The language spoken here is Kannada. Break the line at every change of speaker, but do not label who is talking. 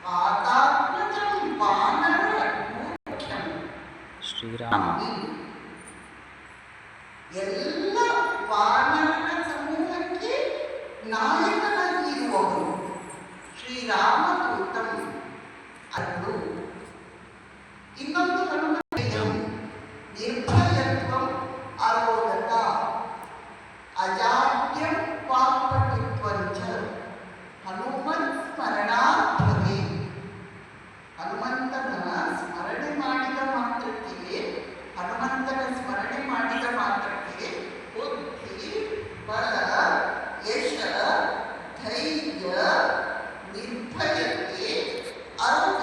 ಆತಾತ್ಮಜಂ ವಾನರ ಮುಖ್ಯಂ
ಶ್ರೀರಾಮ
ಎಲ್ಲ ವಾನರನ ಸಮೂಹಕ್ಕೆ ನಾಯಕನಾಗಿ ಇರುವವರು ಶ್ರೀರಾಮದೂತಂ. ಅದು ಇನ್ನೊಂದು ಹನುಮಂತಂ ನಿರ್ಭಯತ್ವಂ ಅರೋಗತ ಅಜಾಡ್ಯಂ ವಾಕ್ಪಟುತ್ವಂಚ ಹನುಮತ್ ಸ್ಮರಣಾರ್ಥವೇ. ಹನುಮಂತನ ಸ್ಮರಣೆ ಮಾಡಿದ ಮಾತ್ರಕ್ಕೆ, ಹನುಮಂತನ ಸ್ಮರಣೆ ಮಾಡಿದ ಮಾತ್ರಕ್ಕೆ ಬುದ್ಧಿ, ಬಲ, ಯಶ, ಧೈರ್ಯ, ನಿರ್ಭಯತೆ, ಅರೋಗ